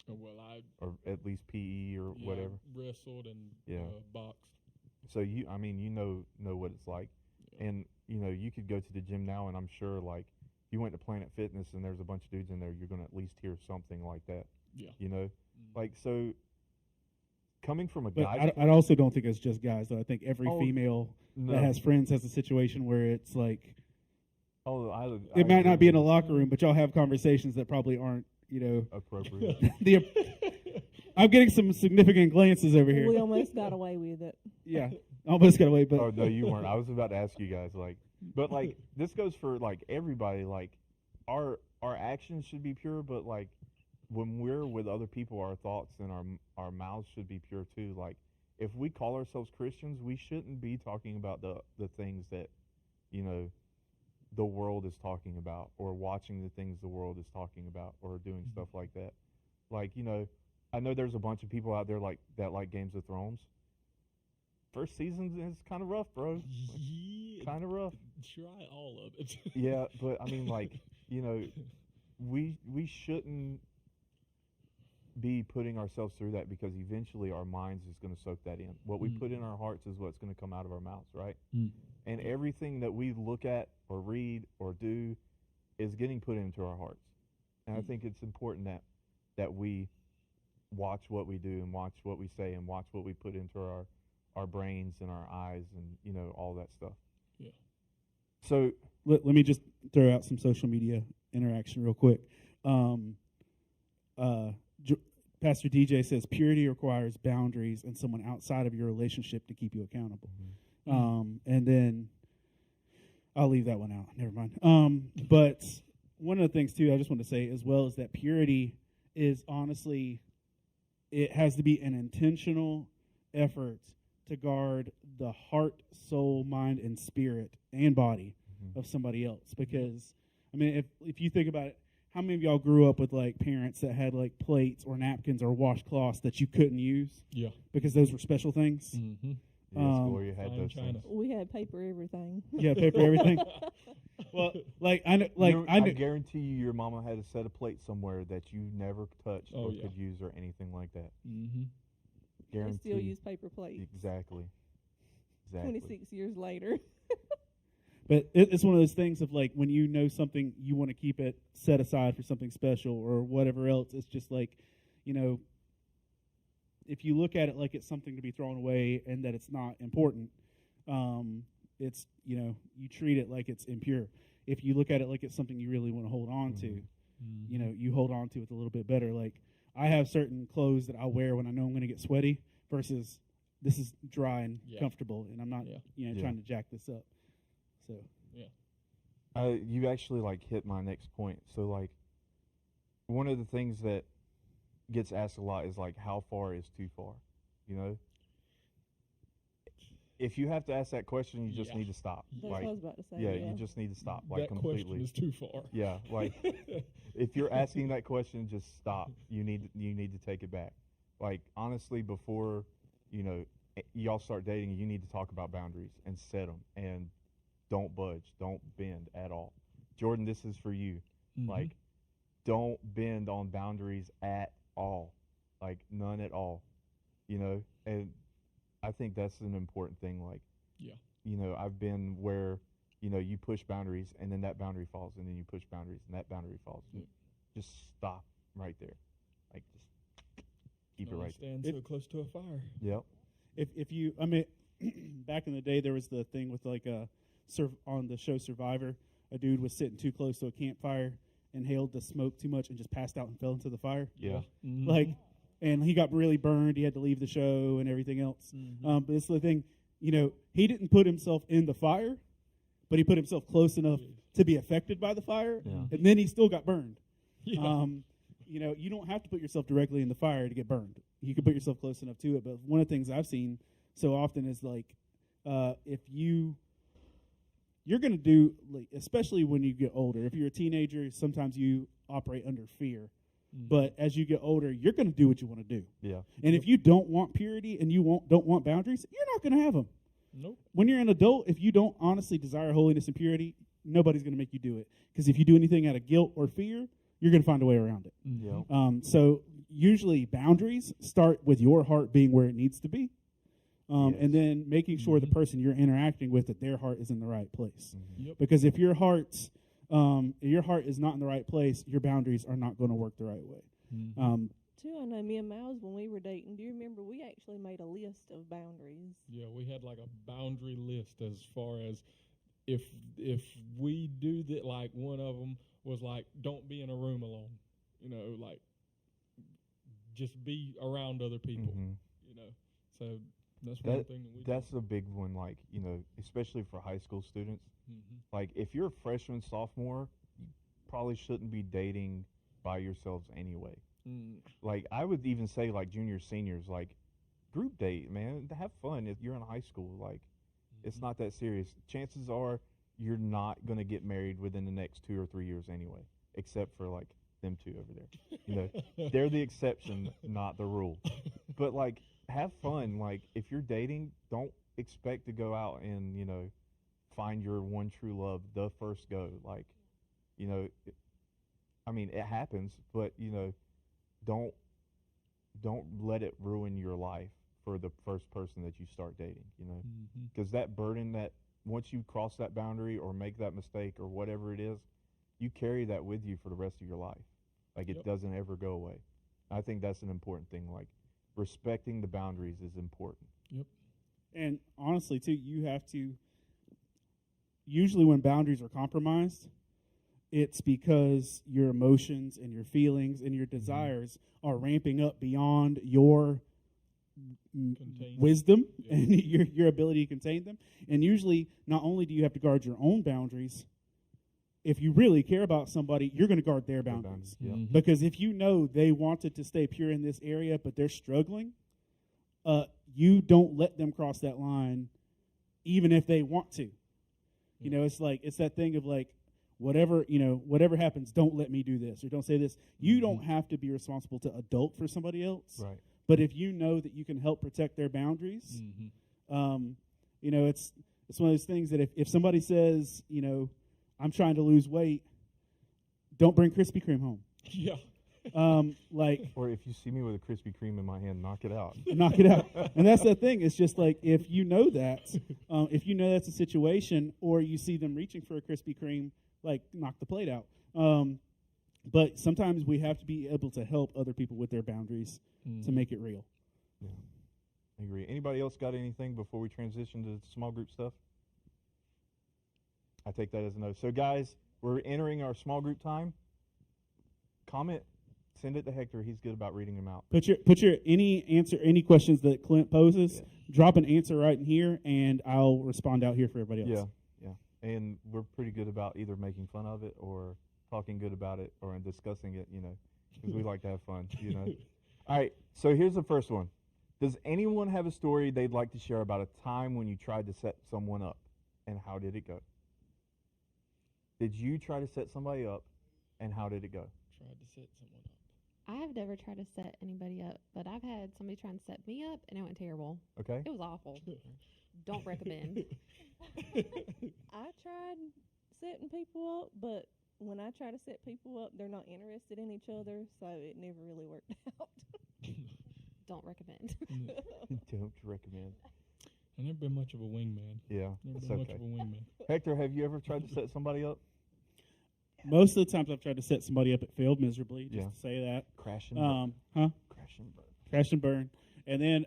Well, I Or at least PE or whatever? wrestled and Yeah. boxed. So you know what it's like, and you could go to the gym now, and I'm sure like you went to Planet Fitness and there's a bunch of dudes in there, you're gonna at least hear something like that. Yeah. Like so. Coming from a But guy, I also don't think it's just guys, though. I think every Oh, female no. that has friends has a situation where it's like I it might not be in a agree. locker room, but y'all have conversations that probably aren't, Appropriate. I'm getting some significant glances over here. We almost got away with it. Yeah, almost got away, but Oh no, you weren't. I was about to ask you guys but this goes for like everybody. Like our actions should be pure, but like when we're with other people, our thoughts and our mouths should be pure too. Like if we call ourselves Christians, we shouldn't be talking about the things that the world is talking about, or watching the things the world is talking about, or doing stuff like that. Like I know there's a bunch of people out there that like Games of Thrones. First season is kind of rough, bro. Yeah, Kind of rough. try all of it. Yeah, but I mean, like, we shouldn't be putting ourselves through that, because eventually our minds is going to soak that in. What we put in our hearts is what's going to come out of our mouths, right? And everything that we look at or read or do is getting put into our hearts. And I think it's important that we watch what we do and watch what we say and watch what we put into our brains and our eyes and all that stuff. Yeah. So let me just throw out some social media interaction real quick. Pastor DJ says purity requires boundaries and someone outside of your relationship to keep you accountable. And then I'll leave that one out. Never mind. But one of the things too, I just want to say as well, is that purity is honestly, it has to be an intentional effort to guard the heart, soul, mind, and spirit and body of somebody else. Because I mean, if you think about it, how many of y'all grew up with like parents that had like plates or napkins or washcloths that you couldn't use? Yeah. Because those were special things. Mm-hmm. yes, Gloria had fine those china. things. We had paper everything. Yeah, paper everything. Well, like I know, like I know. I guarantee you, your mama had a set of plates somewhere that you never touched Oh, or yeah. could use or anything like that. Mm-hmm. We Guarantee. still use paper plates. Exactly. 26 years later. But it's one of those things of like when you know something, you want to keep it set aside for something special or whatever else. It's just like, if you look at it like it's something to be thrown away and that it's not important, it's, you treat it like it's impure. If you look at it like it's something you really want to hold on to, you hold on to it a little bit better. Like I have certain clothes that I'll wear when I know I'm going to get sweaty versus this is dry and comfortable and I'm not, trying to jack this up. So you actually like hit my next point. So like one of the things that gets asked a lot is like, how far is too far? If you have to ask that question, you just need to stop. That's like, what I was about to say. yeah, you just need to stop. Like That completely. question is too far. Yeah, like if you're asking that question, just stop. You need to take it back. Like honestly, before y'all start dating, you need to talk about boundaries and set them, and don't budge, don't bend at all. Jordan, this is for you. Like, don't bend on boundaries at all. Like none at all. And I think that's an important thing. Like, I've been where you push boundaries and then that boundary falls, and then you push boundaries and that boundary falls. Just stop right there. Like, just keep it right there. Stand so close to a fire. Yep. if you, I mean, back in the day, there was the thing with like on the show Survivor, a dude was sitting too close to a campfire, inhaled the smoke too much, and just passed out and fell into the fire. Yeah. Mm-hmm. Like, and he got really burned. He had to leave the show and everything else. But it's the thing, he didn't put himself in the fire, but he put himself close enough to be affected by the fire, and then he still got burned. Yeah. You don't have to put yourself directly in the fire to get burned. You can put yourself close enough to it. But one of the things I've seen so often is like, if you're going to do, like, especially when you get older, if you're a teenager, sometimes you operate under fear. But as you get older, you're going to do what you want to do. Yeah. And if you don't want purity and you don't want boundaries, you're not going to have them. Nope. When you're an adult, if you don't honestly desire holiness and purity, nobody's going to make you do it. Because if you do anything out of guilt or fear, you're going to find a way around it. Yeah. So usually boundaries start with your heart being where it needs to be. And then making sure the person you're interacting with, that their heart is in the right place. Yep. Because if your heart is not in the right place, your boundaries are not going to work the right way. Too, I know me and Miles, when we were dating, do you remember we actually made a list of boundaries? Yeah, we had like a boundary list as far as if we do that. Like one of them was like, don't be in a room alone. You know, like just be around other people. You know, so that's one thing that we. That's a big one. Like, you know, especially for high school students. Like if you're a freshman, sophomore, you probably shouldn't be dating by yourselves anyway. Like I would even say like juniors, seniors, like group date, man, have fun. If you're in high school, like it's not that serious. Chances are you're not going to get married within the next 2 or 3 years anyway, except for like them two over there. You know, they're the exception, not the rule. But like have fun. Like if you're dating, don't expect to go out and, you know, find your one true love the first go. Like, you know, I mean, it happens, but you know, don't let it ruin your life for the first person that you start dating, you know, because that burden, that once you cross that boundary or make that mistake or whatever it is, you carry that with you for the rest of your life. Like it doesn't ever go away. I think that's an important thing. Like respecting the boundaries is important. And honestly, too, you have to, usually when boundaries are compromised, it's because your emotions and your feelings and your desires are ramping up beyond your wisdom and your ability to contain them. And usually, not only do you have to guard your own boundaries, if you really care about somebody, you're going to guard their boundaries. Because if you know they wanted to stay pure in this area, but they're struggling, you don't let them cross that line, even if they want to. You know, it's like, it's that thing of like, whatever happens, don't let me do this or don't say this. You don't have to be responsible to adult for somebody else. Right. But if you know that you can help protect their boundaries, you know, it's one of those things that if somebody says, you know, I'm trying to lose weight, don't bring Krispy Kreme home. Like, or if you see me with a Krispy Kreme in my hand, knock it out. Knock it out. And that's the thing. It's just like if you know that, if you know that's a situation, or you see them reaching for a Krispy Kreme, like knock the plate out. But sometimes we have to be able to help other people with their boundaries to make it real. Yeah, I agree. Anybody else got anything before we transition to small group stuff? I take that as a no. So guys, we're entering our small group time. Comment, send it to Hector. He's good about reading them out. Put your any questions that Clint poses. Drop an answer right in here, and I'll respond out here for everybody else. Yeah. And we're pretty good about either making fun of it or talking good about it or discussing it, you know, because we like to have fun, you know. All right, so here's the first one. Does anyone have a story they'd like to share about a time when you tried to set someone up, and how did it go? Did you try to set somebody up, and how did it go? Tried to set someone up. I have never tried to set anybody up, but I've had somebody trying to set me up, and it went terrible. Okay. It was awful. Don't recommend. I tried setting people up, but when I try to set people up, they're not interested in each other, so it never really worked out. Don't recommend. Don't recommend. I've never been much of a wingman. Yeah, Never it's been much okay. of a wingman. Hector, have you ever tried to set somebody up? Most of the times I've tried to set somebody up, it failed miserably. Just Yeah. to say that. Crash and burn. Crash and burn. Crash and burn. And then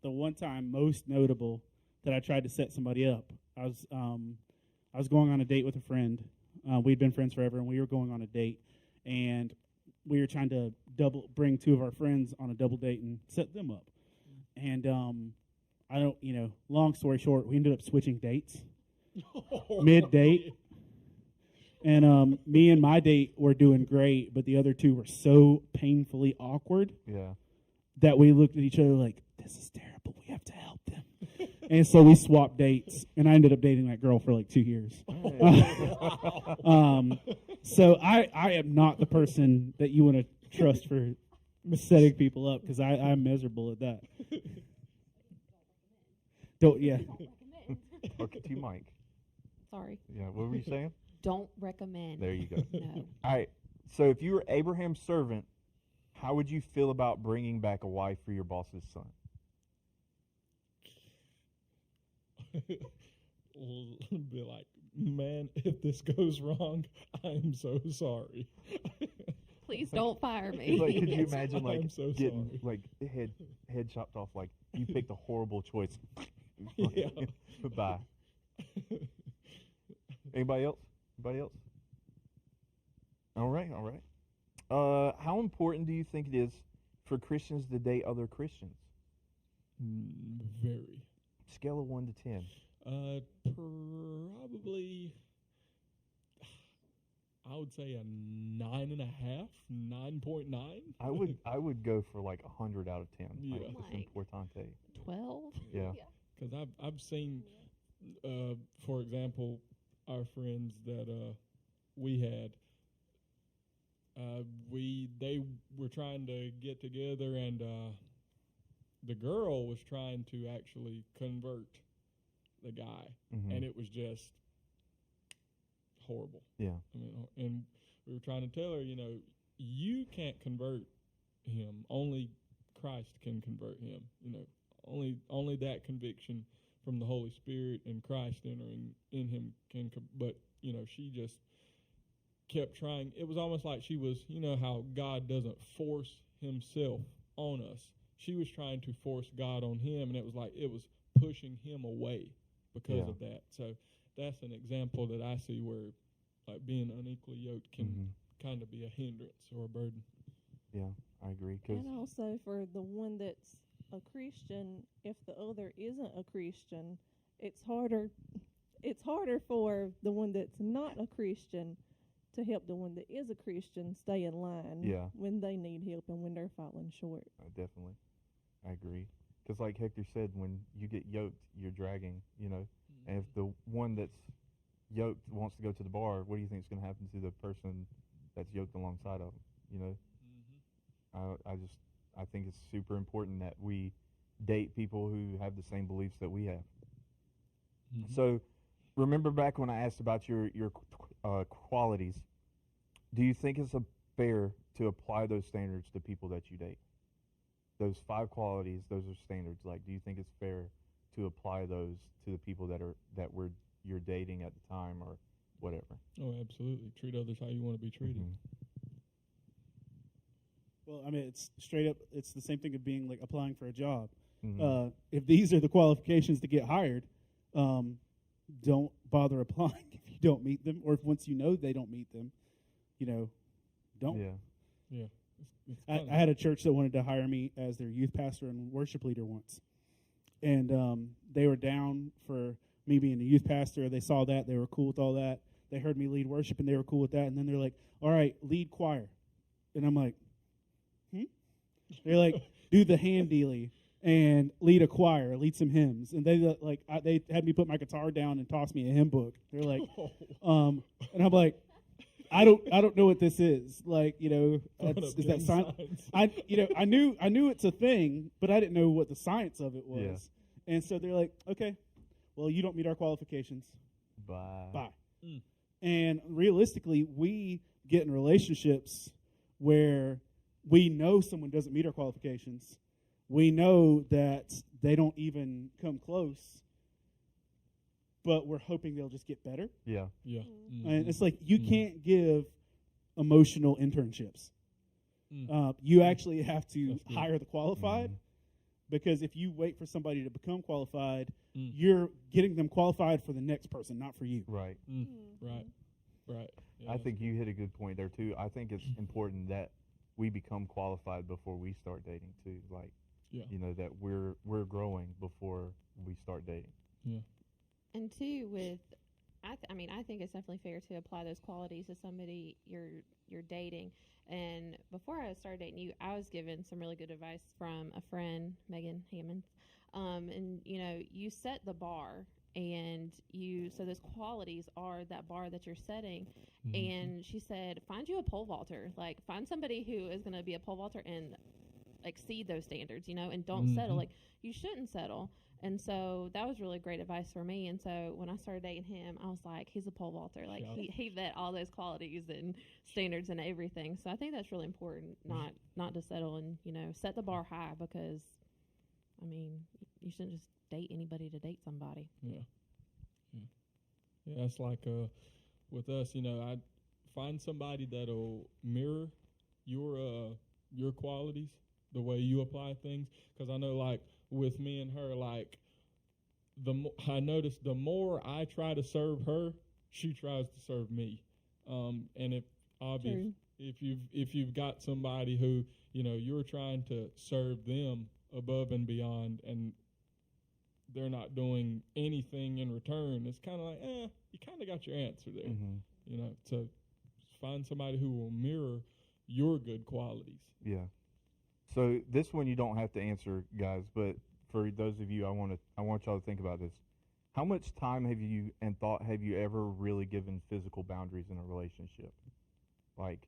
the one time most notable that I tried to set somebody up, I was going on a date with a friend. We'd been friends forever, and we were going on a date, and we were trying to bring two of our friends on a double date and set them up. And long story short, we ended up switching dates mid-date. And me and my date were doing great, but the other two were so painfully awkward that we looked at each other like, this is terrible. We have to help them. And so we swapped dates, and I ended up dating that girl for like 2 years. So I am not the person that you want to trust for setting people up, because I'm miserable at that. Talk to you, Mike. Sorry. Yeah, what were you saying? Don't recommend. There you go. No. All right. So if you were Abraham's servant, how would you feel about bringing back a wife for your boss's son? be like, man, if this goes wrong, I'm so sorry. Please don't fire me. Like, could you imagine like I'm so getting sorry. like head chopped off? Like you picked a horrible choice. Yeah. Bye. Anybody else? Anybody else? All right, all right. How important do you think it is for Christians to date other Christians? Very. Scale of 1 to 10. Probably, I would say a 9.5, 9.9. I would go for like 100 out of 10. Yeah. Like, it's Like- importante. 12? Yeah. Because I've seen, for example, our friends that we had. They were trying to get together, and the girl was trying to actually convert the guy, Mhm. and it was just horrible. Yeah. I mean, and we were trying to tell her, you can't convert him. Only Christ can convert him. Only that conviction from the Holy Spirit and Christ entering in him can. But she just kept trying. It was almost like she was, how God doesn't force himself on us. She was trying to force God on him, and it was like it was pushing him away because of that. So that's an example that I see where like being unequally yoked can kind of be a hindrance or a burden. Yeah, I agree. 'Cause And also for the one that's a Christian, if the other isn't a Christian, it's harder for the one that's not a Christian to help the one that is a Christian stay in line when they need help and when they're falling short. definitely, I agree. Because like Hector said, when you get yoked, you're dragging, And if the one that's yoked wants to go to the bar, what do you think is going to happen to the person that's yoked alongside of them? I think it's super important that we date people who have the same beliefs that we have. So, remember back when I asked about your qualities, do you think it's fair to apply those standards to people that you date? Those 5 qualities, those are standards. Like, do you think it's fair to apply those to the people you're dating at the time or whatever? Oh, absolutely. Treat others how you want to be treated. Well, I mean, it's straight up. It's the same thing of being like applying for a job. Mm-hmm. If these are the qualifications to get hired, don't bother applying if you don't meet them, or if once you know they don't meet them, don't. Yeah. It's I had a church that wanted to hire me as their youth pastor and worship leader once, and they were down for me being a youth pastor. They saw that, they were cool with all that. They heard me lead worship, and they were cool with that. And then they're like, "All right, lead choir," and I'm like, They're like, "Do the hand dealy and lead a choir, lead some hymns." And they had me put my guitar down and toss me a hymn book. They're like, and I'm like, I don't know what this is. Like, is that science? I knew it's a thing, but I didn't know what the science of it was. Yeah. And so they're like, "Okay, well, you don't meet our qualifications. Bye. And realistically, we get in relationships where we know someone doesn't meet our qualifications. We know that they don't even come close, but we're hoping they'll just get better. Yeah. Yeah. And it's like you can't give emotional internships. You actually have to hire the qualified, because if you wait for somebody to become qualified, you're getting them qualified for the next person, not for you. Right. Right. Yeah, I think you hit a good point there too. I think it's important that we become qualified before we start dating too. Like, that we're growing before we start dating. Yeah. And two, I think it's definitely fair to apply those qualities to somebody you're dating. And before I started dating you, I was given some really good advice from a friend, Megan Hammond. And you set the bar, and so those qualities are that bar that you're setting. And she said, find you a pole vaulter. Like, find somebody who is going to be a pole vaulter and exceed those standards, and don't settle. Like, you shouldn't settle. And so that was really great advice for me. And so when I started dating him, I was like, he's a pole vaulter. Like, he met all those qualities and standards and everything. So I think that's really important, not to settle and, set the bar high, because, you shouldn't just date anybody to date somebody. Yeah. Yeah, it's like with us, I find somebody that'll mirror your qualities, the way you apply things. Because I know, like with me and her, like I notice the more I try to serve her, she tries to serve me. And if you've got somebody who you're trying to serve them above and beyond, and they're not doing anything in return, it's kind of like, you kind of got your answer there. Mm-hmm. So find somebody who will mirror your good qualities. Yeah. So this one you don't have to answer, guys, but for those of you, I want y'all to think about this. How much time have you ever really given physical boundaries in a relationship? Like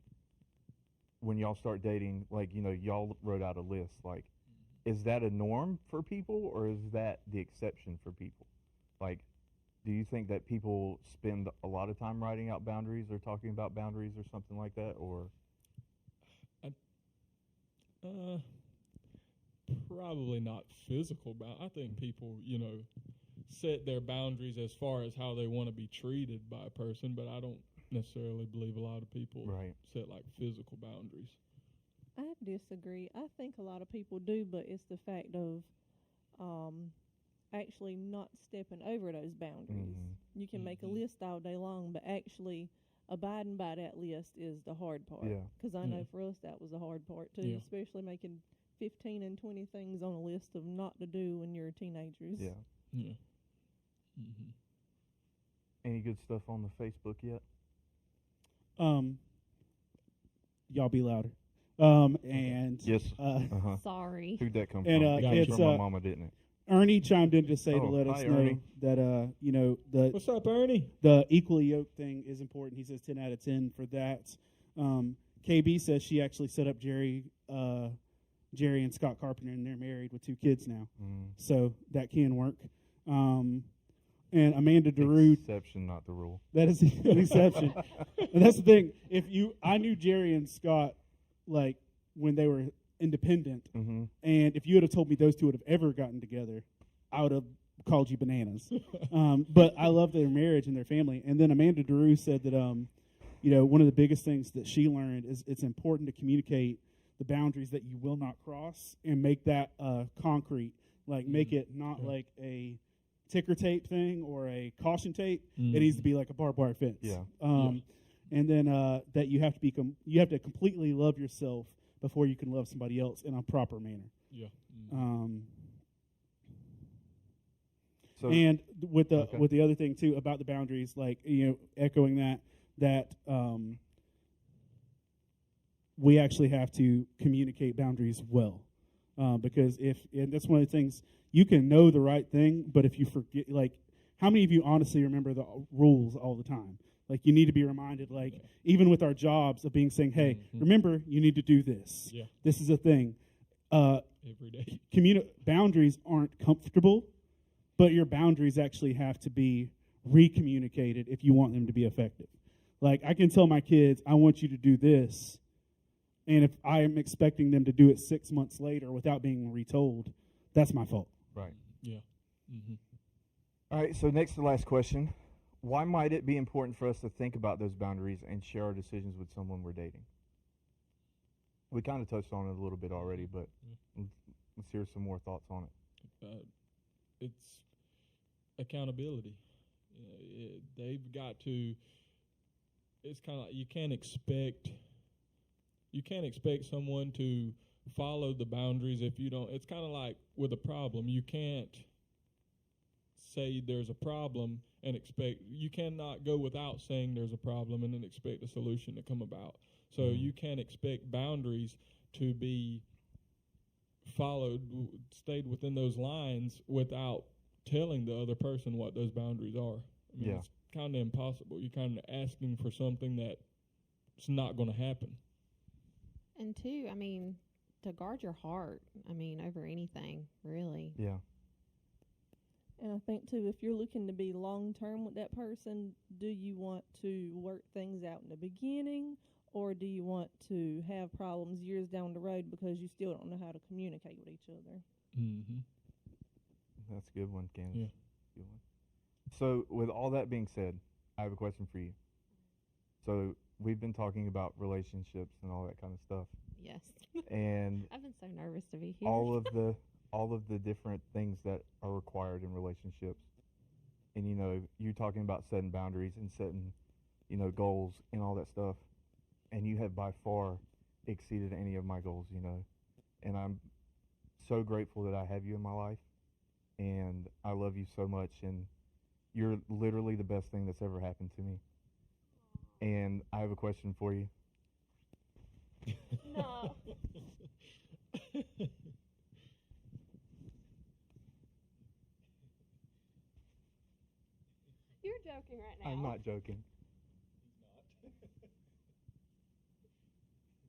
when y'all start dating, like y'all wrote out a list. Like, is that a norm for people, or is that the exception for people? Like, do you think that people spend a lot of time writing out boundaries or talking about boundaries or something like that, or? Probably not physical I think people, set their boundaries as far as how they want to be treated by a person, but I don't necessarily believe a lot of people set like physical boundaries. I disagree. I think a lot of people do, but it's the fact of actually not stepping over those boundaries. Mm-hmm. You can make a list all day long, but actually abiding by that list is the hard part. Yeah. Because I know for us that was the hard part too, especially making 15 and 20 things on a list of not to do when you're teenagers. Yeah. Yeah. Mm-hmm. Any good stuff on the Facebook yet? Y'all be louder. And yes. Sorry. Who'd that come and, from? it's, from my mama, didn't it? Ernie chimed in to say to let us hi, know Ernie. that What's up, Ernie? the equally yoked thing is important. He says 10 out of 10 for that. KB says she actually set up Jerry and Scott Carpenter, and they're married with 2 kids now. So that can work. And Amanda DeRue. Exception, not the rule. That is an exception. And that's the thing. I knew Jerry and Scott like when they were independent, and if you would have told me those two would have ever gotten together, I would have called you bananas. But I love their marriage and their family. And then Amanda DeRue said that one of the biggest things that she learned is it's important to communicate the boundaries that you will not cross and make that concrete. Like make it not like a ticker tape thing or a caution tape. It needs to be like a barbed wire fence. Yeah. And then that you have to you have to completely love yourself before you can love somebody else in a proper manner. Yeah. And with the other thing too about the boundaries, like echoing that we actually have to communicate boundaries well, because and that's one of the things. You can know the right thing, but if you forget, like, how many of you honestly remember the rules all the time? Like, you need to be reminded, like, even with our jobs, of saying, hey, remember, you need to do this. Yeah. This is a thing. Every day. Boundaries aren't comfortable, but your boundaries actually have to be recommunicated if you want them to be effective. Like, I can tell my kids, I want you to do this, and if I am expecting them to do it 6 months later without being retold, that's my fault. Right. Yeah. Mm-hmm. All right, so next to last question. Why might it be important for us to think about those boundaries and share our decisions with someone we're dating? We kind of touched on it a little bit already, but let's hear some more thoughts on it. It's accountability. They've got to. It's kind of like you can't expect someone to follow the boundaries if you don't. It's kind of like with a problem. You can't say there's a problem and you cannot go without saying there's a problem and then expect a solution to come about. So you can't expect boundaries to be followed, stayed within those lines without telling the other person what those boundaries are. I mean, it's kind of impossible. You're kind of asking for something that's not going to happen. And two, I mean, to guard your heart, over anything, really. Yeah. And I think, too, if you're looking to be long-term with that person, do you want to work things out in the beginning, or do you want to have problems years down the road because you still don't know how to communicate with each other? Mm-hmm. That's a good one, Candace. Yeah. Good one. So, with all that being said, I have a question for you. So, we've been talking about relationships and all that kind of stuff, Yes. and I've been so nervous to be here. all of the different things that are required in relationships. And you're talking about setting boundaries and setting, goals and all that stuff. And you have by far exceeded any of my goals, And I'm so grateful that I have you in my life. And I love you so much. And you're literally the best thing that's ever happened to me. And I have a question for you. No. You're joking right now. I'm not joking.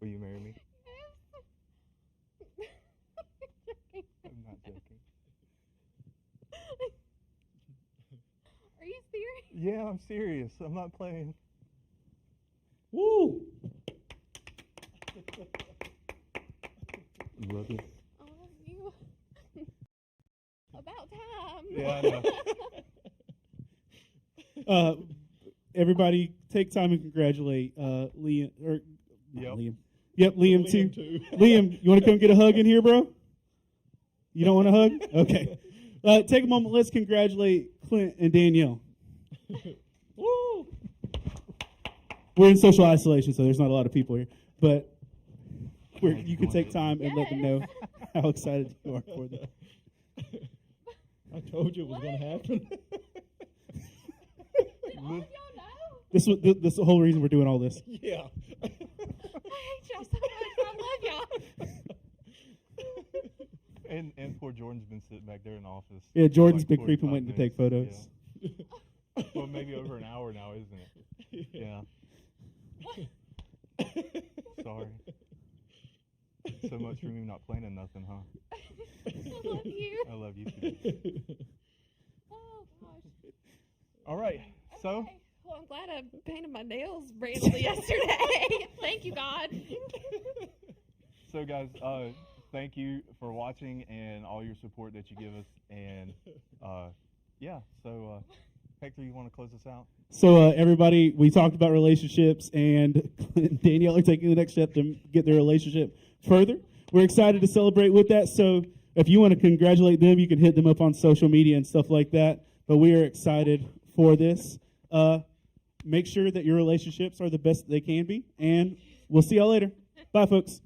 Will you marry me? I'm not joking. Are you serious? Yeah, I'm serious. I'm not playing. Woo! Love you. Oh, you. About time. Yeah, I know. Everybody, take time and congratulate Liam. Or not Yep. Liam. Yep, Liam too. Liam, you want to come get a hug in here, bro? You don't want a hug? Okay. Take a moment. Let's congratulate Clint and Danielle. Woo! We're in social isolation, so there's not a lot of people here. But you can take time and let them know how excited you are for them. I told you it was going to happen. Did all of y'all know? This is the whole reason we're doing all this. Yeah. I hate y'all so much. I love y'all. And poor Jordan's been sitting back there in the office. Yeah, Jordan's like been 45 creeping, waiting to take minutes. photos. Yeah. Well, maybe over an hour now, isn't it? Yeah. Sorry. So much for me not planning nothing, huh? I love you. I love you too. Oh, gosh. All right. So, Okay. Well, I'm glad I painted my nails randomly yesterday. Thank you, God. so guys, thank you for watching and all your support that you give us. And yeah, so Hector, you want to close us out? So everybody, we talked about relationships, and Clint and Danielle are taking the next step to get their relationship further. We're excited to celebrate with that. So if you want to congratulate them, you can hit them up on social media and stuff like that. But we are excited for this. Make sure that your relationships are the best they can be, and we'll see y'all later. Bye, folks.